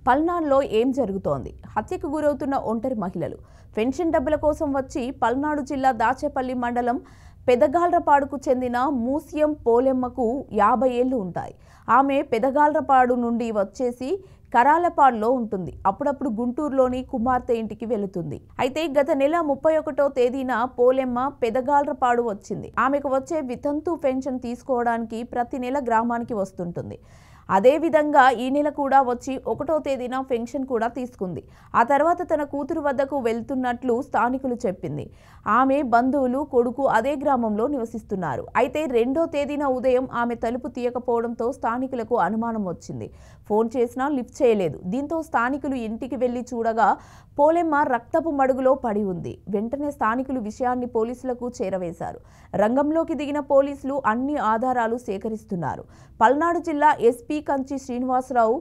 పల్నాడులో ఏం జరుగుతోంది? హత్యకు గురవుతున్న ఒంటరి మహిళలు పెన్షన్ డబ్బుల కోసం వచ్చి పల్నాడు జిల్లా దాచేపల్లి మండలం పెదగాల్రపాడుకు చెందిన మూసియం పోలెమ్మకు 50 ఏళ్లు ఉంటాయి. ఆమె పెదగాల్రపాడు నుండి వచ్చేసి కరాలపాడులో ఉంటుంది. అప్పుడప్పుడు గుంటూరులోని కుమార్తె ఇంటికి వెళుతుంది. అయితే గత నెల 31వ తేదీన పోలెమ్మ పెదగాల్రపాడు వచ్చింది. ఆమెకు వచ్చే వితంతు పెన్షన్ తీసుకోవడానికి ప్రతి నెల గ్రామానికి వస్తుంటుంది. అదే విధంగా ఈ నెల కూడా వచ్చి 1వ తేదీన పెన్షన్ కూడా తీసుకుంది. ఆ తర్వాత తన కూతురు వద్దకు వెళ్తున్నట్లు స్థానికులు చెప్పింది. ఆమె బంధువులు, కొడుకు అదే గ్రామంలో నివసిస్తున్నారు. అయితే 2వ తేదీన ఉదయం ఆమె తలుపు తీయకపోవడంతో స్థానికులకు అనుమానం వచ్చింది. ఫోన్ చేసినా లిఫ్ట్ చేయలేదు. దీంతో స్థానికులు ఇంటికి వెళ్లి చూడగా పోలెమ్మ రక్తపు మడుగులో పడి ఉంది. వెంటనే స్థానికులు విషయాన్ని పోలీసులకు చేరవేశారు. రంగంలోకి దిగిన పోలీసులు అన్ని ఆధారాలు సేకరిస్తున్నారు. పల్నాడు జిల్లా ఎస్పీ కంచి శ్రీనివాసరావు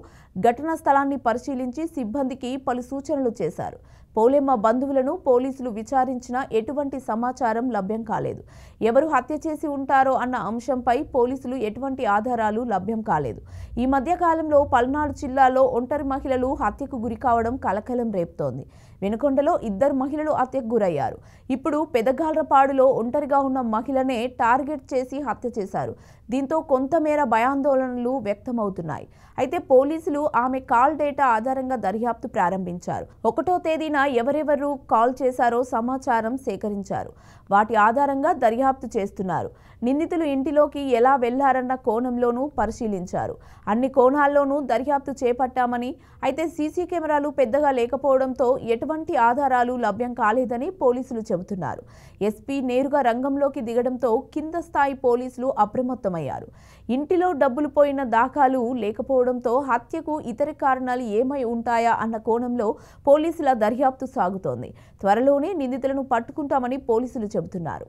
ఘటనా స్థలాన్ని పరిశీలించి సిబ్బందికి పలు సూచనలు చేశారు. పోలెమ్మ బంధువులను పోలీసులు విచారించినా ఎటువంటి సమాచారం లభ్యం కాలేదు. ఎవరు హత్య చేసి ఉంటారో అన్న అంశంపై పోలీసులు ఎటువంటి ఆధారాలు లభ్యం కాలేదు. ఈ మధ్య కాలంలో పల్నాడు జిల్లాలో ఒంటరి మహిళలు హత్యకు గురి కావడం కలకలం రేపుతోంది. వెనుకొండలో 2 మహిళలు హత్యకు గురయ్యారు. ఇప్పుడు పెదగాల్రపాడులో ఒంటరిగా ఉన్న మహిళనే టార్గెట్ చేసి హత్య చేశారు. దీంతో కొంతమేర భయాందోళనలు వ్యక్తమవుతున్నాయి. అయితే పోలీసులు ఆమె కాల్ డేటా ఆధారంగా దర్యాప్తు ప్రారంభించారు. 1వ తేదీన ఎవరెవరు కాల్ చేశారో సమాచారం సేకరించారు. వాటి ఆధారంగా దర్యాప్తు చేస్తున్నారు. నిందితులు ఇంటిలోకి ఎలా వెళ్లారన్న కోణంలోనూ పరిశీలించారు. అన్ని కోణాల్లోనూ దర్యాప్తు చేపట్టామని, అయితే సీసీ కెమెరాలు పెద్దగా లేకపోవడంతో ఎటువంటి ఆధారాలు లభ్యం కాలేదని పోలీసులు చెబుతున్నారు. ఎస్పీ నేరుగా రంగంలోకి దిగడంతో కింద స్థాయి పోలీసులు అప్రమత్తమయ్యారు. ఇంటిలో డబ్బులు పోయిన దాఖలు లేకపోవడంతో హత్యకు ఇతర కారణాలు ఏమై ఉంటాయా అన్న కోణంలో పోలీసుల దర్యాప్తు సాగుతోంది. త్వరలోనే నిందితులను పట్టుకుంటామని పోలీసులు చెబుతున్నారు.